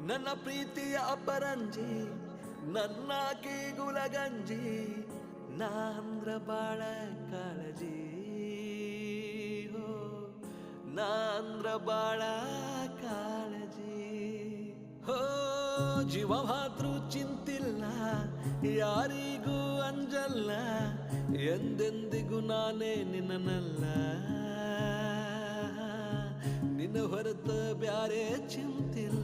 ನನ್ನ ಪ್ರೀತಿಯ ಅಪರಂಜಿ ನನ್ನ ಗುಲಗಂಜಿ ನಾಂದ್ರ ಬಾಳ ಕಾಳಜಿ ಹೋ ನಾಂದ್ರ ಬಾಳ ಕಾಳಜಿ ಹೋ ಜೀವ ಮಾತ್ರ ಚಿಂತಿಲ್ಲ ಯಾರಿಗೂ ಅಂಜಲ್ಲ ಎಂದೆಂದಿಗೂ ನಾನೇ ನಿನ್ನನಲ್ಲ ನಿನ್ನ ಹೊರತ ಬ್ಯಾರೆ ಚಿಂತಿಲ್ಲ